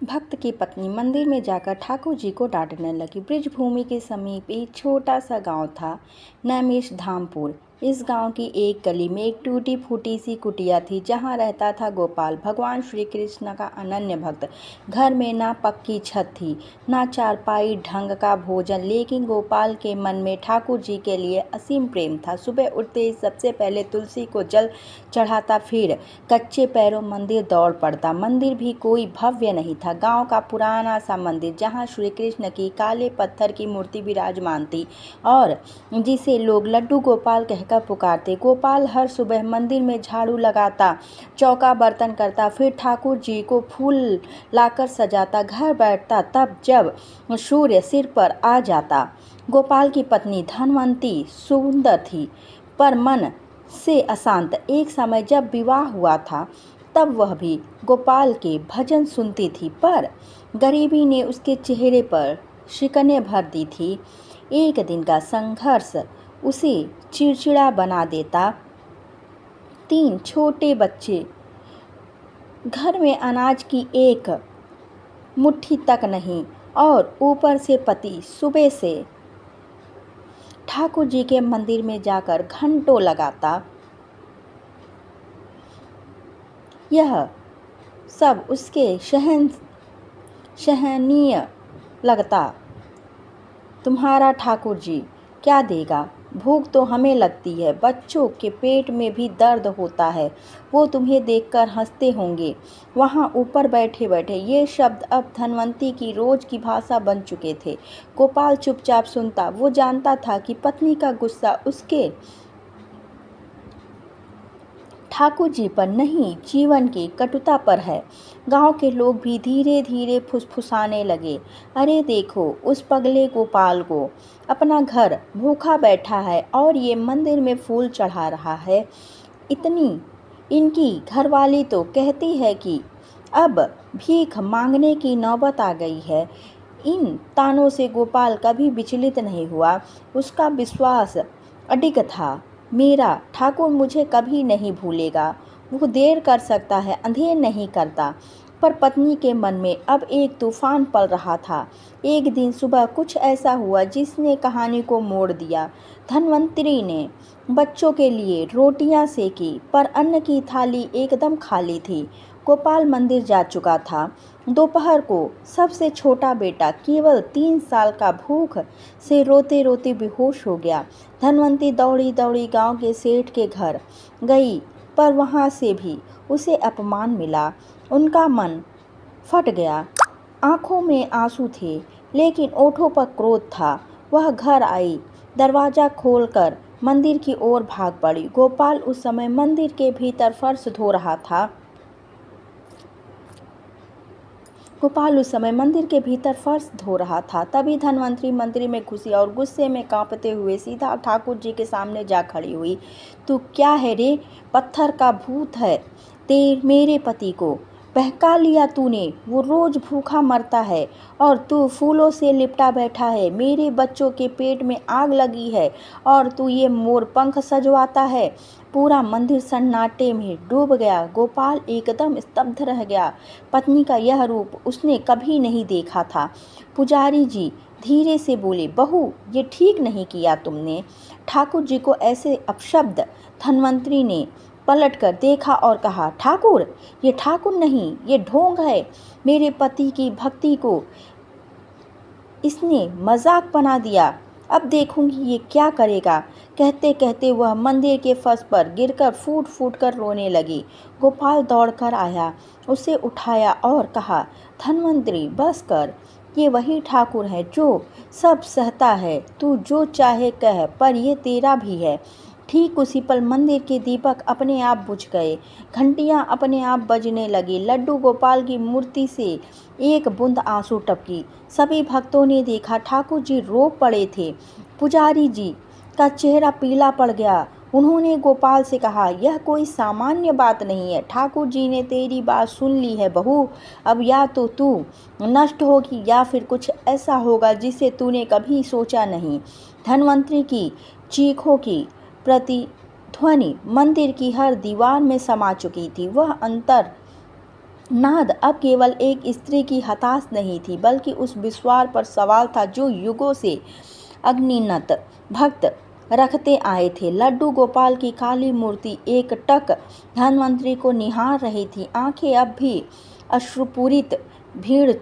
भक्त की पत्नी मंदिर में जाकर ठाकुर जी को डांटने लगी। ब्रजभूमि के समीप एक छोटा सा गांव था, नैमिष धामपुर। इस गांव की एक गली में एक टूटी फूटी सी कुटिया थी, जहां रहता था गोपाल, भगवान श्री कृष्ण का अनन्य भक्त। घर में ना पक्की छत थी, ना चारपाई ढंग का भोजन, लेकिन गोपाल के मन में ठाकुर जी के लिए असीम प्रेम था। सुबह उठते ही सबसे पहले तुलसी को जल चढ़ाता, फिर कच्चे पैरों मंदिर दौड़ पड़ता। मंदिर भी कोई भव्य नहीं था, गांव का पुराना सा मंदिर, जहां श्री कृष्ण की काले पत्थर की मूर्ति विराजमान थी और जिसे लोग लड्डू गोपाल कहकर पुकारते। गोपाल हर सुबह मंदिर में झाड़ू लगाता, चौका बर्तन करता, फिर ठाकुर जी को फूल लाकर सजाता, घर बैठता। तब जब सूर्य सिर पर आ जाता। गोपाल की पत्नी धनवंती सुंदर थी, पर मन से अशांत। एक समय जब विवाह हुआ था, तब वह भी गोपाल के भजन सुनती थी, पर गरीबी ने उसके चेहरे पर शिकने भर दी थी। एक दिन का संघर्ष उसे चिड़चिड़ा बना देता। 3 छोटे बच्चे, घर में अनाज की एक मुट्ठी तक नहीं, और ऊपर से पति सुबह से ठाकुर जी के मंदिर में जाकर घंटों लगाता। यह सब उसके सहनीय लगता। तुम्हारा ठाकुर जी क्या देगा? भूख तो हमें लगती है, बच्चों के पेट में भी दर्द होता है, वो तुम्हें देखकर हंसते होंगे वहाँ ऊपर बैठे बैठे। ये शब्द अब धनवंती की रोज की भाषा बन चुके थे। गोपाल चुपचाप सुनता। वो जानता था कि पत्नी का गुस्सा उसके ठाकुर जी पर नहीं, जीवन की कटुता पर है। गांव के लोग भी धीरे धीरे फुसफुसाने लगे, अरे देखो उस पगले गोपाल को, अपना घर भूखा बैठा है और ये मंदिर में फूल चढ़ा रहा है। इतनी इनकी घरवाली तो कहती है कि अब भीख मांगने की नौबत आ गई है। इन तानों से गोपाल कभी विचलित नहीं हुआ। उसका विश्वास अडिग था। मेरा ठाकुर मुझे कभी नहीं भूलेगा। वो देर कर सकता है, अंधेर नहीं करता। पर पत्नी के मन में अब एक तूफान पल रहा था। एक दिन सुबह कुछ ऐसा हुआ जिसने कहानी को मोड़ दिया। धनवंतरी ने बच्चों के लिए रोटियां सेकी, पर अन्न की थाली एकदम खाली थी। गोपाल मंदिर जा चुका था। दोपहर को सबसे छोटा बेटा, केवल 3 साल का, भूख से रोते रोते बेहोश हो गया। धनवंती दौड़ी दौड़ी गांव के सेठ के घर गई, पर वहां से भी उसे अपमान मिला। उनका मन फट गया। आंखों में आंसू थे, लेकिन ओठों पर क्रोध था। वह घर आई, दरवाजा खोलकर मंदिर की ओर भाग पड़ी। गोपाल उस समय मंदिर के भीतर फर्श धो रहा था। तभी धनवंतरी मंदिर में घुसी और गुस्से में कांपते हुए सीधा ठाकुर जी के सामने जा खड़ी हुई। तू क्या है रे? पत्थर का भूत है। मेरे पति को बहका लिया तूने। वो रोज भूखा मरता है और तू फूलों से लिपटा बैठा है। मेरे बच्चों के पेट में आग लगी है और तू ये मोर पंख सजवाता है। पूरा मंदिर सन्नाटे में डूब गया। गोपाल एकदम स्तब्ध रह गया। पत्नी का यह रूप उसने कभी नहीं देखा था। पुजारी जी धीरे से बोले, बहू ये ठीक नहीं किया तुमने। ठाकुर जी को ऐसे अपशब्द। धनवंतरी ने पलट कर देखा और कहा, ठाकुर? ये ठाकुर नहीं, ये ढोंग है। मेरे पति की भक्ति को इसने मजाक बना दिया। अब देखूंगी ये क्या करेगा। कहते कहते वह मंदिर के फर्श पर गिरकर फूट फूट कर रोने लगी। गोपाल दौड़कर आया, उसे उठाया और कहा, धनवंतरी बस कर। ये वही ठाकुर है जो सब सहता है। तू जो चाहे कह, पर ये तेरा भी है। ठीक उसी पल मंदिर के दीपक अपने आप बुझ गए, घंटियां अपने आप बजने लगी। लड्डू गोपाल की मूर्ति से एक बूंद आंसू टपकी। सभी भक्तों ने देखा, ठाकुर जी रो पड़े थे। पुजारी जी का चेहरा पीला पड़ गया। उन्होंने गोपाल से कहा, यह कोई सामान्य बात नहीं है। ठाकुर जी ने तेरी बात सुन ली है बहू। अब या तो तू नष्ट होगी या फिर कुछ ऐसा होगा जिसे तूने कभी सोचा नहीं। धनवंतरी की चीखों की प्रतिध्वनि मंदिर की हर दीवार में समा चुकी थी। वह अंतर नाद अब केवल एक स्त्री की हताश नहीं थी, बल्कि उस विश्वास पर सवाल था जो युगों से अग्निनत भक्त रखते आए थे। लड्डू गोपाल की काली मूर्ति एक टक धनवंतरी को निहार रही थी, आंखें अब भी अश्रुपूरित। भीड़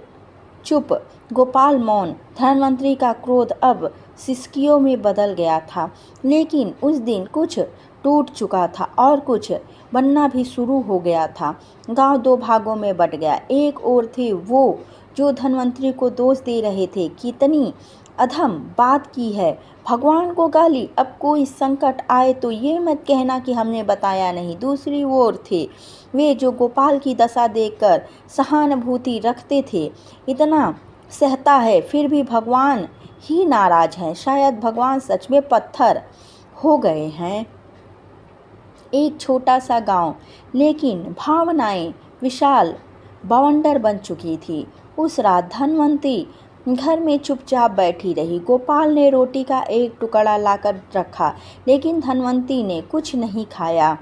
चुप, गोपाल मौन। धनवंतरी का क्रोध अब सिसकियों में बदल गया था, लेकिन उस दिन कुछ टूट चुका था और कुछ बनना भी शुरू हो गया था। गांव दो भागों में बट गया। एक ओर थे वो जो धनवंतरी को दोष दे रहे थे, कितनी अधम बात की है, भगवान को गाली, अब कोई संकट आए तो ये मत कहना कि हमने बताया नहीं। दूसरी ओर थे वे जो गोपाल की दशा देखकर सहानुभूति रखते थे। इतना सहता है फिर भी भगवान ही नाराज हैं, शायद भगवान सच में पत्थर हो गए हैं। एक छोटा सा गांव, लेकिन भावनाएं विशाल बवंडर बन चुकी थी। उस रात धनवंती घर में चुपचाप बैठी रही। गोपाल ने रोटी का एक टुकड़ा लाकर रखा, लेकिन धनवंती ने कुछ नहीं खाया।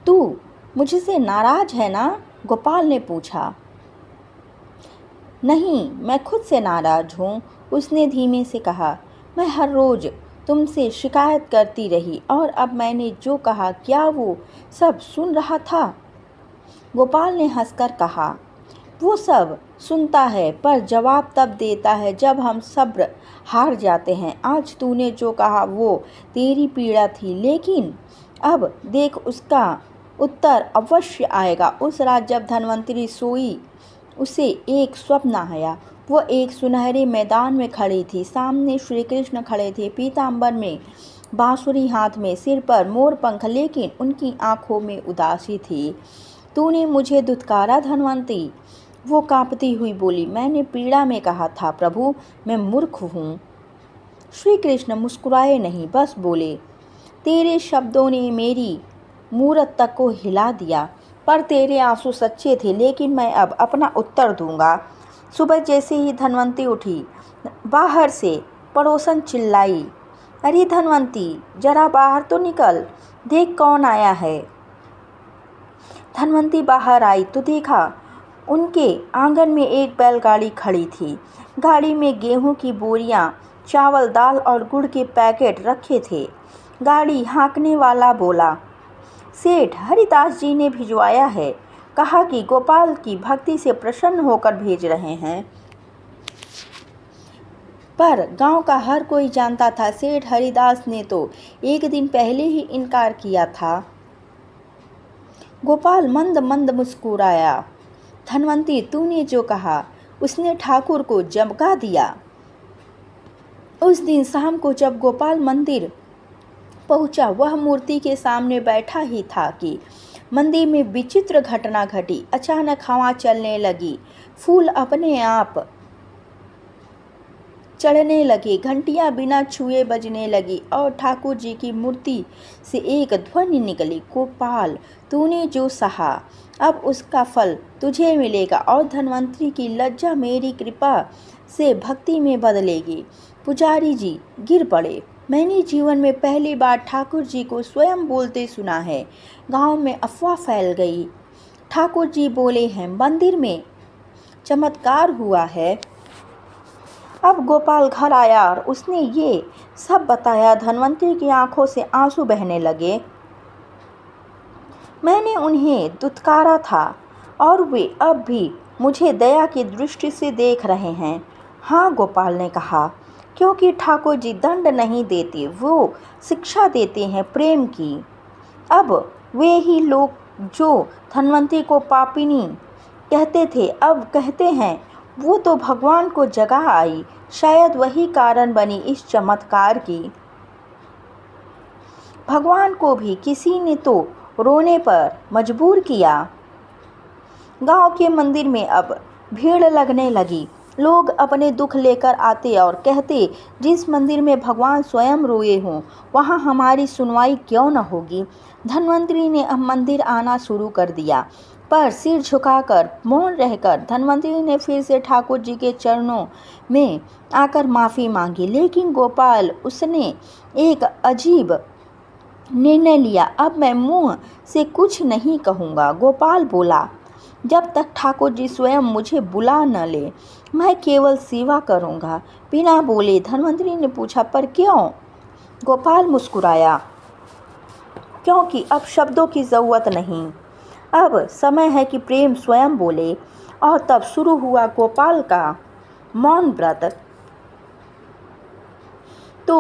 तू मुझसे नाराज है ना? गोपाल ने पूछा। नहीं, मैं खुद से नाराज हूँ, उसने धीमे से कहा। मैं हर रोज तुमसे शिकायत करती रही और अब मैंने जो कहा क्या वो सब सुन रहा था? गोपाल ने हंसकर कहा, वो सब सुनता है पर जवाब तब देता है जब हम सब्र हार जाते हैं। आज तूने जो कहा वो तेरी पीड़ा थी, लेकिन अब देख उसका उत्तर अवश्य आएगा। उस रात जब धनवंतरी सोई, उसे एक स्वप्न आया। वो एक सुनहरे मैदान में खड़ी थी। सामने श्री कृष्ण खड़े थे, पीतांबर में, बांसुरी हाथ में, सिर पर मोर पंख, लेकिन उनकी आंखों में उदासी थी। तूने मुझे दुत्कारा धनवंती, वो कांपती हुई बोली। मैंने पीड़ा में कहा था प्रभु, मैं मूर्ख हूँ। श्री कृष्ण मुस्कुराए नहीं, बस बोले, तेरे शब्दों ने मेरी मूरत तक को हिला दिया, पर तेरे आंसू सच्चे थे। लेकिन मैं अब अपना उत्तर दूंगा। सुबह जैसे ही धनवंती उठी, बाहर से पड़ोसन चिल्लाई, अरे धनवंती, जरा बाहर तो निकल, देख कौन आया है। धनवंती बाहर आई तो देखा उनके आंगन में एक बैलगाड़ी खड़ी थी। गाड़ी में गेहूं की बोरियां, चावल, दाल और गुड़ के पैकेट रखे थे। गाड़ी हाँकने वाला बोला, सेठ हरिदास जी ने भिजवाया है, कहा कि गोपाल की भक्ति से प्रसन्न होकर भेज रहे हैं। पर गांव का हर कोई जानता था सेठ हरिदास ने तो एक दिन पहले ही इनकार किया था। गोपाल मंद मंद मुस्कुराया। धनवंती, तूने जो कहा उसने ठाकुर को जमका दिया। उस दिन शाम को जब गोपाल मंदिर पहुंचा, वह मूर्ति के सामने बैठा ही था कि मंदिर में विचित्र घटना घटी। अचानक हवा चलने लगी, फूल अपने आप चढ़ने लगे, घंटियां बिना छुए बजने लगी और ठाकुर जी की मूर्ति से एक ध्वनि निकली, गोपाल, तूने जो सहा अब उसका फल तुझे मिलेगा और धनवंतरी की लज्जा मेरी कृपा से भक्ति में बदलेगी। पुजारी जी गिर पड़े। मैंने जीवन में पहली बार ठाकुर जी को स्वयं बोलते सुना है। गांव में अफवाह फैल गई। ठाकुर जी बोले हैं मंदिर में चमत्कार हुआ है। अब गोपाल घर आया और उसने ये सब बताया। धनवंतरी की आंखों से आंसू बहने लगे। मैंने उन्हें दुत्कारा था और वे अब भी मुझे दया की दृष्टि से देख रहे हैं। हाँ, गोपाल ने कहा, क्योंकि ठाकुर जी दंड नहीं देते, वो शिक्षा देते हैं प्रेम की। अब वे ही लोग जो धनवंतरी को पापिनी कहते थे, अब कहते हैं वो तो भगवान को जगा आई। शायद वही कारण बनी इस चमत्कार की। भगवान को भी किसी ने तो रोने पर मजबूर किया। गांव के मंदिर में अब भीड़ लगने लगी। लोग अपने दुख लेकर आते और कहते, जिस मंदिर में भगवान स्वयं रोए हों, वहाँ हमारी सुनवाई क्यों न होगी। धनवंतरी ने अब मंदिर आना शुरू कर दिया, पर सिर झुकाकर मौन रहकर। धनवंतरी ने फिर से ठाकुर जी के चरणों में आकर माफ़ी मांगी, लेकिन गोपाल, उसने एक अजीब निर्णय लिया। अब मैं मुंह से कुछ नहीं कहूँगा। गोपाल बोला, जब तक ठाकुर जी स्वयं मुझे बुला न ले, मैं केवल सेवा करूँगा। बिना बोले धन्वंतरी ने पूछा, पर क्यों? गोपाल मुस्कुराया, क्योंकि अब शब्दों की ज़रूरत नहीं, अब समय है कि प्रेम स्वयं बोले। और तब शुरू हुआ गोपाल का मौन व्रत। तो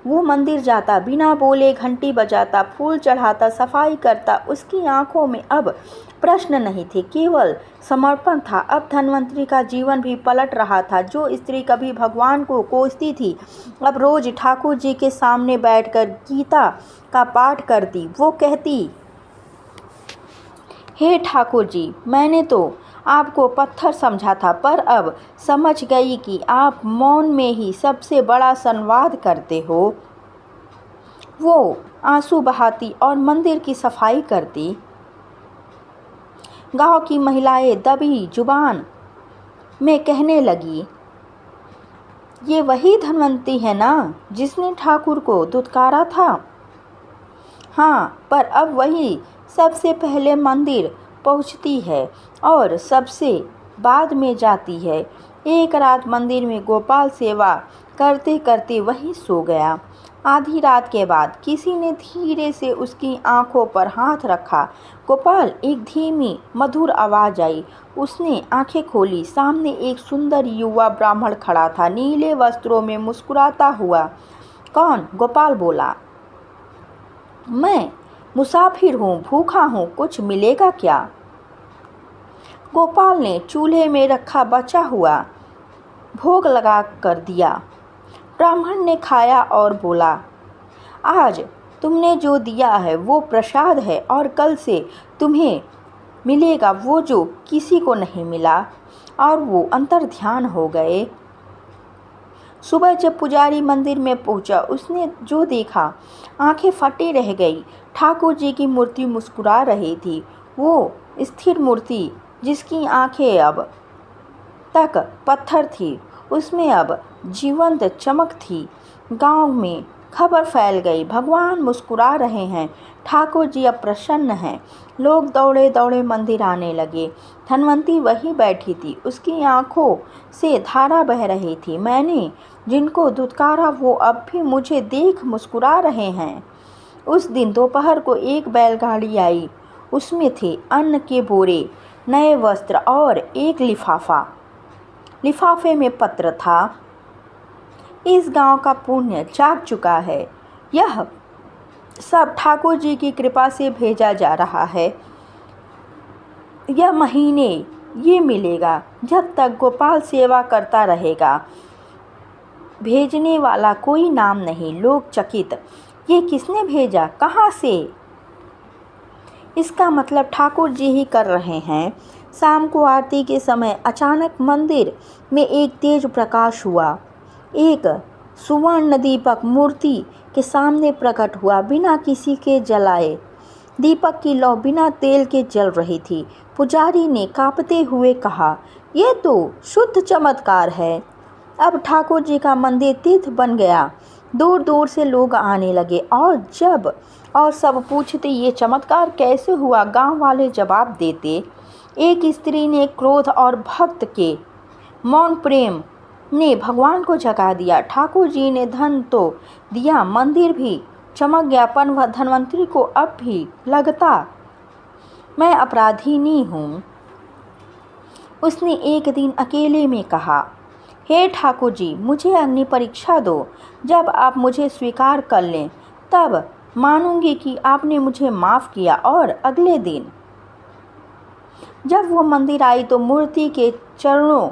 वो मंदिर जाता, बिना बोले घंटी बजाता, फूल चढ़ाता, सफाई करता। उसकी आंखों में अब प्रश्न नहीं थे, केवल समर्पण था। अब धन्वंतरी का जीवन भी पलट रहा था। जो स्त्री कभी भगवान को कोसती थी, अब रोज ठाकुर जी के सामने बैठकर गीता का पाठ करती। वो कहती, हे ठाकुर जी, मैंने तो आपको पत्थर समझा था, पर अब समझ गई कि आप मौन में ही सबसे बड़ा संवाद करते हो। वो आंसू बहाती और मंदिर की सफाई करती। गांव की महिलाएं दबी जुबान में कहने लगी, ये वही धनवंती है ना जिसने ठाकुर को दुत्कारा था? हाँ, पर अब वही सबसे पहले मंदिर पहुंचती है और सबसे बाद में जाती है। एक रात मंदिर में गोपाल सेवा करते करते वहीं सो गया। आधी रात के बाद किसी ने धीरे से उसकी आंखों पर हाथ रखा। गोपाल, एक धीमी मधुर आवाज़ आई। उसने आंखें खोली। सामने एक सुंदर युवा ब्राह्मण खड़ा था, नीले वस्त्रों में मुस्कुराता हुआ। कौन? गोपाल बोला, मैं मुसाफिर हूँ, भूखा हूँ, कुछ मिलेगा क्या? गोपाल ने चूल्हे में रखा बचा हुआ भोग लगा कर दिया। ब्राह्मण ने खाया और बोला, आज तुमने जो दिया है वो प्रसाद है और कल से तुम्हें मिलेगा वो जो किसी को नहीं मिला। और वो अंतर्ध्यान हो गए। सुबह जब पुजारी मंदिर में पहुंचा, उसने जो देखा, आंखें फटी रह गई। ठाकुर जी की मूर्ति मुस्कुरा रही थी। वो स्थिर मूर्ति जिसकी आंखें अब तक पत्थर थी, उसमें अब जीवंत चमक थी। गांव में खबर फैल गई, भगवान मुस्कुरा रहे हैं, ठाकुर जी अब प्रसन्न हैं। लोग दौड़े दौड़े मंदिर आने लगे। धनवंती वहीं बैठी थी, उसकी आंखों से धारा बह रही थी। मैंने जिनको धुतकारा वो अब भी मुझे देख मुस्कुरा रहे हैं। उस दिन दोपहर को एक बैलगाड़ी आई। उसमें थे अन्न के बोरे, नए वस्त्र और एक लिफाफा। लिफाफे में पत्र था, इस गांव का पुण्य जाग चुका है। यह सब ठाकुर जी की कृपा से भेजा जा रहा है। यह महीने ये मिलेगा जब तक गोपाल सेवा करता रहेगा। भेजने वाला कोई नाम नहीं। लोग चकित, ये किसने भेजा, कहाँ से? इसका मतलब ठाकुर जी ही कर रहे हैं। शाम को आरती के समय अचानक मंदिर में एक तेज प्रकाश हुआ। एक सुवर्ण दीपक मूर्ति के सामने प्रकट हुआ, बिना किसी के जलाए। दीपक की लौ बिना तेल के जल रही थी। पुजारी ने कांपते हुए कहा, यह तो शुद्ध चमत्कार है। अब ठाकुर जी का मंदिर तीर्थ बन गया। दूर दूर से लोग आने लगे और सब पूछते, ये चमत्कार कैसे हुआ? गांव वाले जवाब देते, एक स्त्री ने क्रोध और भक्त के मौन प्रेम ने भगवान को जगा दिया। ठाकुर जी ने धन तो दिया, मंदिर भी चमक गया, पर धनवंतरी को अब भी लगता मैं अपराधिनी हूँ। उसने एक दिन अकेले में कहा, हे ठाकुर जी, मुझे अग्नि परीक्षा दो। जब आप मुझे स्वीकार कर लें तब मानूंगी कि आपने मुझे माफ़ किया। और अगले दिन जब वो मंदिर आई तो मूर्ति के चरणों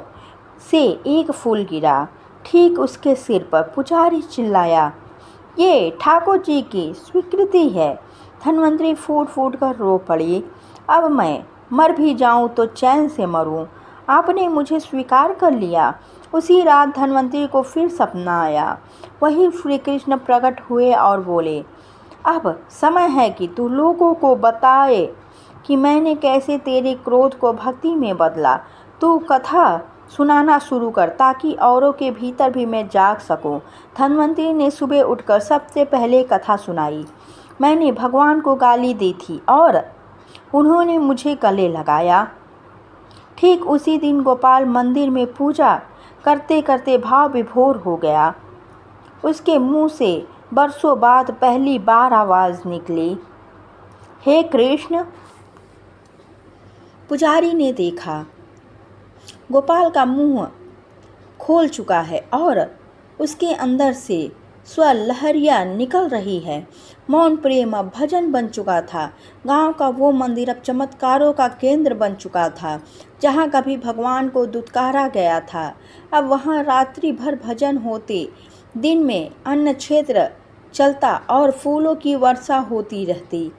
से एक फूल गिरा, ठीक उसके सिर पर। पुजारी चिल्लाया, ये ठाकुर जी की स्वीकृति है। धनवंतरी फूट फूट कर रो पड़ी, अब मैं मर भी जाऊं तो चैन से मरूं। आपने मुझे स्वीकार कर लिया। उसी रात धनवंतरी को फिर सपना आया। वही श्री कृष्ण प्रकट हुए और बोले, अब समय है कि तू लोगों को बताए कि मैंने कैसे तेरे क्रोध को भक्ति में बदला। तू कथा सुनाना शुरू कर ताकि औरों के भीतर भी मैं जाग सकूं। धनवंतरी ने सुबह उठकर सबसे पहले कथा सुनाई। मैंने भगवान को गाली दी थी और उन्होंने मुझे गले लगाया। ठीक उसी दिन गोपाल मंदिर में पूजा करते करते भाव विभोर हो गया। उसके मुंह से बरसों बाद पहली बार आवाज़ निकली, हे कृष्ण। पुजारी ने देखा गोपाल का मुंह खोल चुका है और उसके अंदर से स्वर लहरियाँ निकल रही है। मौन प्रेम अब भजन बन चुका था। गांव का वो मंदिर अब चमत्कारों का केंद्र बन चुका था। जहां कभी भगवान को दुत्कारा गया था, अब वहां रात्रि भर भजन होते, दिन में अन्न क्षेत्र चलता और फूलों की वर्षा होती रहती।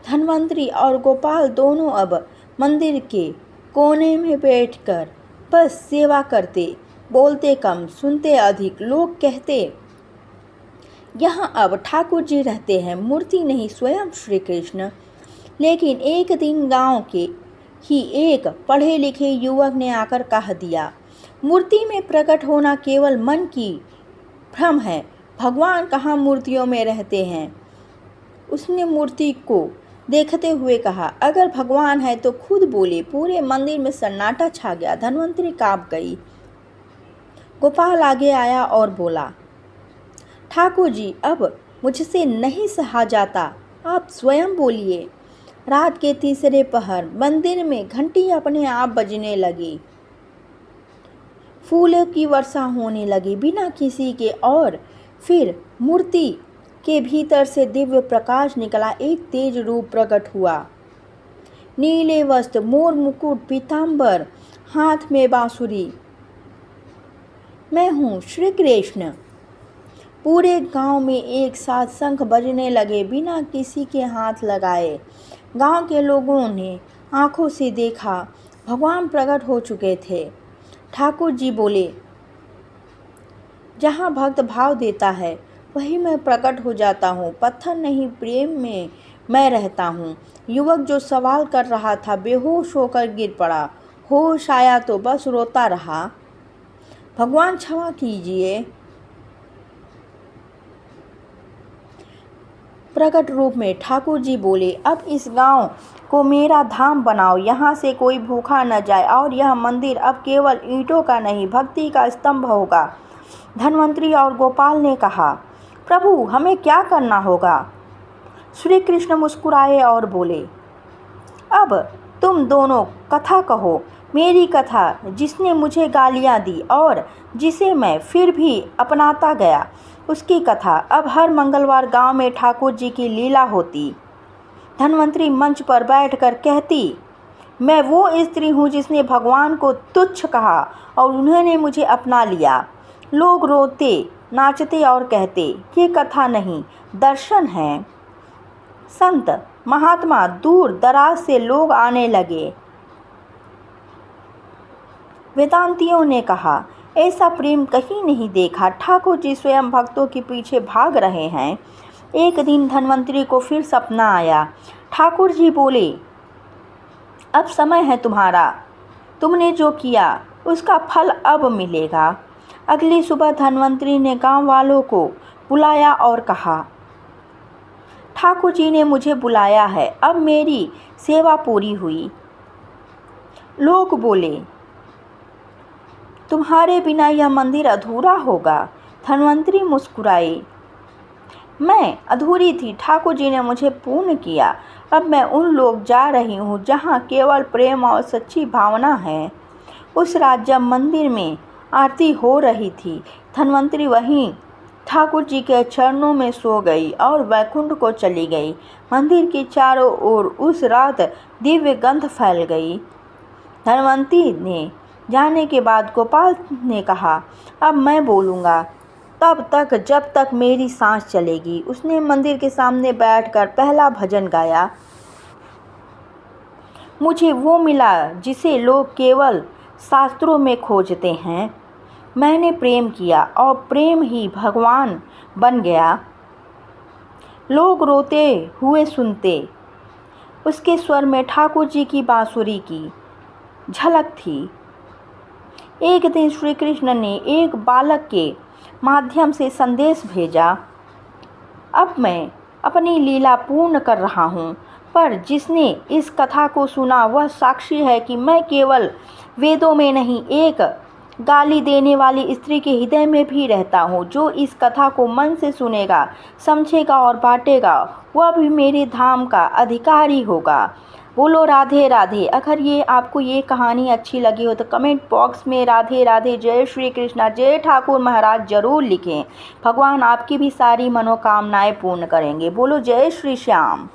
धन्वंतरी और गोपाल दोनों अब मंदिर के कोने में बैठकर बस सेवा करते, बोलते कम, सुनते अधिक। लोग कहते, यहाँ अब ठाकुर जी रहते हैं, मूर्ति नहीं स्वयं श्री कृष्ण। लेकिन एक दिन गांव के ही एक पढ़े लिखे युवक ने आकर कह दिया, मूर्ति में प्रकट होना केवल मन की भ्रम है, भगवान कहाँ मूर्तियों में रहते हैं। उसने मूर्ति को देखते हुए कहा, अगर भगवान है तो खुद बोले। पूरे मंदिर में सन्नाटा छा गया। धन्वंतरी कांप गई। गोपाल आगे आया और बोला, ठाकुर जी अब मुझसे नहीं सहा जाता, आप स्वयं बोलिए। रात के तीसरे पहर मंदिर में घंटी अपने आप बजने लगी, फूलों की वर्षा होने लगी बिना किसी के, और फिर मूर्ति के भीतर से दिव्य प्रकाश निकला। एक तेज रूप प्रकट हुआ, नीले वस्त्र, मोर मुकुट, पीतांबर, हाथ में बांसुरी। मैं हूँ श्री कृष्ण। पूरे गांव में एक साथ शंख बजने लगे बिना किसी के हाथ लगाए। गांव के लोगों ने आंखों से देखा, भगवान प्रकट हो चुके थे। ठाकुर जी बोले, जहाँ भक्त भाव देता है वही मैं प्रकट हो जाता हूँ, पत्थर नहीं प्रेम में मैं रहता हूँ। युवक जो सवाल कर रहा था बेहोश होकर गिर पड़ा। होश आया तो बस रोता रहा, भगवान क्षमा कीजिए। प्रकट रूप में ठाकुर जी बोले, अब इस गांव को मेरा धाम बनाओ, यहाँ से कोई भूखा न जाए, और यह मंदिर अब केवल ईंटों का नहीं भक्ति का स्तंभ होगा। धन्वंतरी और गोपाल ने कहा, प्रभु हमें क्या करना होगा। श्री कृष्ण मुस्कुराए और बोले, अब तुम दोनों कथा कहो, मेरी कथा, जिसने मुझे गालियाँ दी और जिसे मैं फिर भी अपनाता गया, उसकी कथा। अब हर मंगलवार गांव में ठाकुर जी की लीला होती। धन्वंतरी मंच पर बैठकर कहती, मैं वो स्त्री हूँ जिसने भगवान को तुच्छ कहा और उन्होंने मुझे अपना लिया। लोग रोते, नाचते और कहते, ये कथा नहीं दर्शन है। संत महात्मा दूर दराज से लोग आने लगे। वेदांतियों ने कहा, ऐसा प्रेम कहीं नहीं देखा, ठाकुर जी स्वयं भक्तों के पीछे भाग रहे हैं। एक दिन धन्वंतरी को फिर सपना आया। ठाकुर जी बोले, अब समय है तुम्हारा, तुमने जो किया उसका फल अब मिलेगा। अगली सुबह धन्वंतरी ने गांव वालों को बुलाया और कहा, ठाकुर जी ने मुझे बुलाया है, अब मेरी सेवा पूरी हुई। लोग बोले, तुम्हारे बिना यह मंदिर अधूरा होगा। धन्वंतरी मुस्कुराई, मैं अधूरी थी, ठाकुर जी ने मुझे पूर्ण किया। अब मैं उन लोग जा रही हूँ जहाँ केवल प्रेम और सच्ची भावना है। उस रात जब मंदिर में आरती हो रही थी, धन्वंतरी वहीं ठाकुर जी के चरणों में सो गई और वैकुंठ को चली गई। मंदिर के चारों ओर उस रात दिव्य गंध फैल गई। धन्वंतरी ने जाने के बाद गोपाल ने कहा, अब मैं बोलूँगा तब तक जब तक मेरी सांस चलेगी। उसने मंदिर के सामने बैठकर पहला भजन गाया, मुझे वो मिला जिसे लोग केवल शास्त्रों में खोजते हैं। मैंने प्रेम किया और प्रेम ही भगवान बन गया। लोग रोते हुए सुनते, उसके स्वर में ठाकुर जी की बांसुरी की झलक थी। एक दिन श्री कृष्ण ने एक बालक के माध्यम से संदेश भेजा, अब मैं अपनी लीला पूर्ण कर रहा हूँ। पर जिसने इस कथा को सुना वह साक्षी है कि मैं केवल वेदों में नहीं, एक गाली देने वाली स्त्री के हृदय में भी रहता हूँ। जो इस कथा को मन से सुनेगा, समझेगा और बांटेगा, वह भी मेरे धाम का अधिकारी होगा। बोलो राधे राधे। अगर आपको ये कहानी अच्छी लगी हो तो कमेंट बॉक्स में राधे राधे, जय श्री कृष्णा, जय ठाकुर महाराज जरूर लिखें। भगवान आपकी भी सारी मनोकामनाएं पूर्ण करेंगे। बोलो जय श्री श्याम।